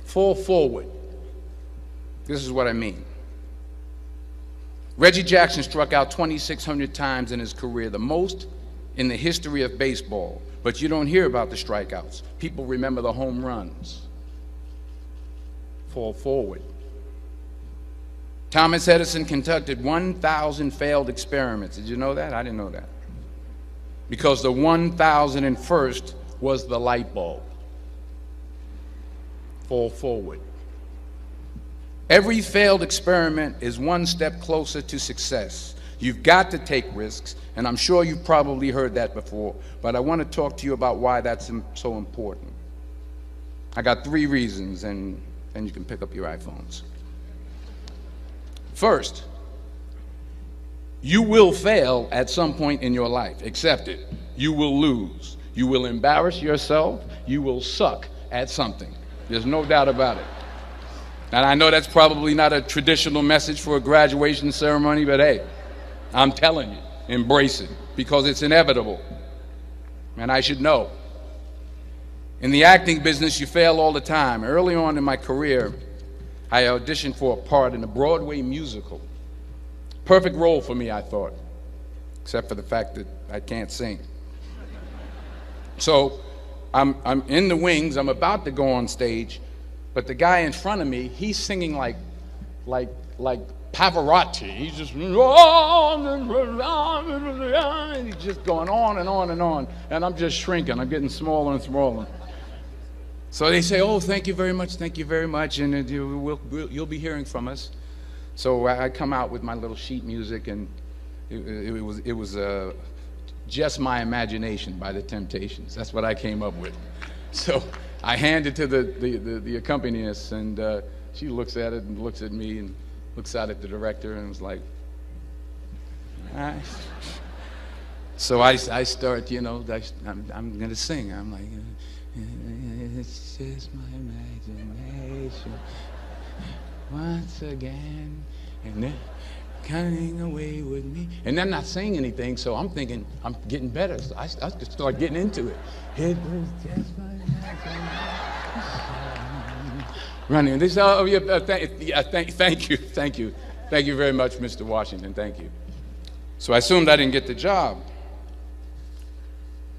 Fall forward. This is what I mean. Reggie Jackson struck out 2,600 times in his career, the most in the history of baseball. But you don't hear about the strikeouts. People remember the home runs. Fall forward. Thomas Edison conducted 1,000 failed experiments. Did you know that? I didn't know that. Because the 1,001st was the light bulb. Fall forward. Every failed experiment is one step closer to success. You've got to take risks, and I'm sure you've probably heard that before, but I want to talk to you about why that's so important. I got 3 reasons, and you can pick up your iPhones. First, you will fail at some point in your life. Accept it. You will lose. You will embarrass yourself. You will suck at something. There's no doubt about it. And I know that's probably not a traditional message for a graduation ceremony, but hey, I'm telling you, embrace it, because it's inevitable. And I should know. In the acting business, you fail all the time. Early on in my career, I auditioned for a part in a Broadway musical. Perfect role for me, I thought, except for the fact that I can't sing. So I'm in the wings, I'm about to go on stage, but the guy in front of me, he's singing like Pavarotti. He's just, and he's just going on and on and on, and I'm just shrinking. I'm getting smaller and smaller. So they say, "Oh, thank you very much, and you'll be hearing from us." So I come out with my little sheet music, and it was Just My Imagination by the Temptations. That's what I came up with. So I hand it to the accompanist, and she looks at it and looks at me and looks out at the director and was like, all right. So I start, I'm going to sing. I'm like, it's just my imagination once again, and then coming away with me. And I'm not saying anything, so I'm thinking I'm getting better. So I start getting into it. It was just my imagination. Running. This, thank you very much, Mr. Washington. Thank you. So I assumed I didn't get the job.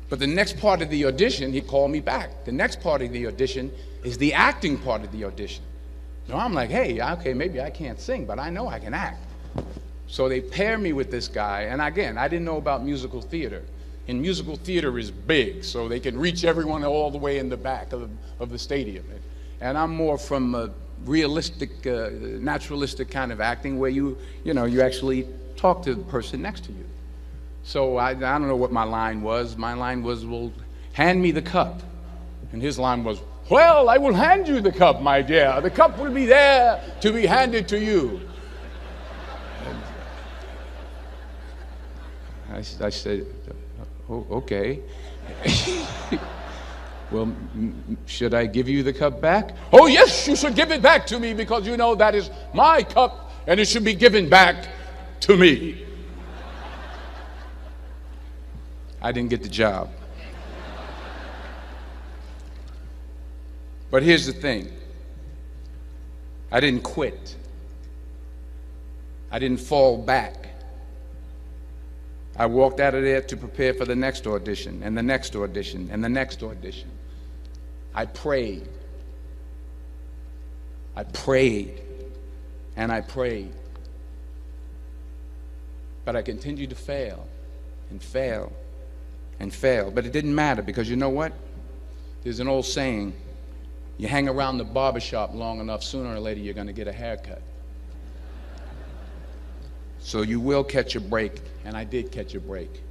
But the next part of the audition, he called me back. The next part of the audition is the acting part of the audition. So I'm like, hey, okay, maybe I can't sing, but I know I can act. So they pair me with this guy, and again, I didn't know about musical theater. And musical theater is big, so they can reach everyone all the way in the back of the stadium. And I'm more from a realistic, naturalistic kind of acting where you actually talk to the person next to you. So I don't know what my line was. My line was, well, hand me the cup. And his line was, well, I will hand you the cup, my dear. The cup will be there to be handed to you. I said, oh, okay. Well, should I give you the cup back? Oh, yes, you should give it back to me, because you know that is my cup and it should be given back to me. I didn't get the job. But here's the thing. I didn't quit. I didn't fall back. I walked out of there to prepare for the next audition, and the next audition, and the next audition. I prayed. I prayed, and I prayed. But I continued to fail, and fail, and fail. But it didn't matter, because you know what? There's an old saying, you hang around the barbershop long enough, sooner or later you're going to get a haircut. So you will catch a break, and I did catch a break.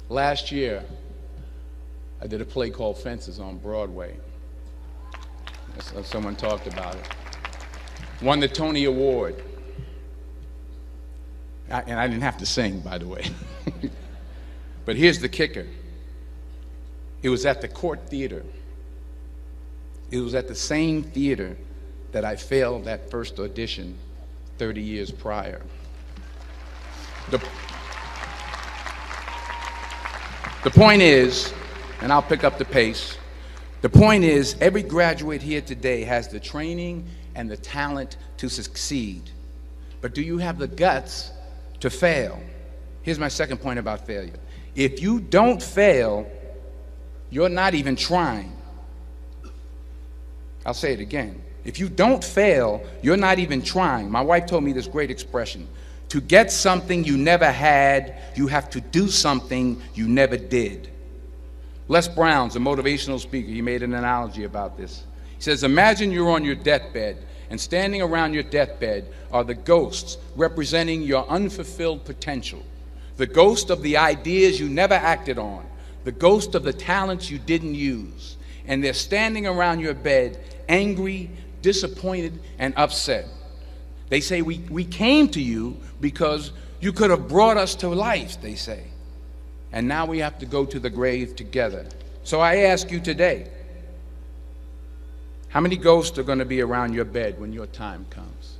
Last year, I did a play called Fences on Broadway. Someone talked about it. Won the Tony Award. And I didn't have to sing, by the way. But here's the kicker. It was at the Court Theater. It was at the same theater that I failed that first audition 30 years prior. The point is, and I'll pick up the pace, The point is, every graduate here today has the training and the talent to succeed. But do you have the guts to fail? Here's my second point about failure. If you don't fail, you're not even trying. I'll say it again. If you don't fail, you're not even trying. My wife told me this great expression. To get something you never had, you have to do something you never did. Les Brown's a motivational speaker. He made an analogy about this. He says, imagine you're on your deathbed, and standing around your deathbed are the ghosts representing your unfulfilled potential. The ghost of the ideas you never acted on. The ghost of the talents you didn't use. And they're standing around your bed, angry, disappointed, and upset. They say, we came to you because you could have brought us to life, they say. And now we have to go to the grave together. So I ask you today, how many ghosts are going to be around your bed when your time comes?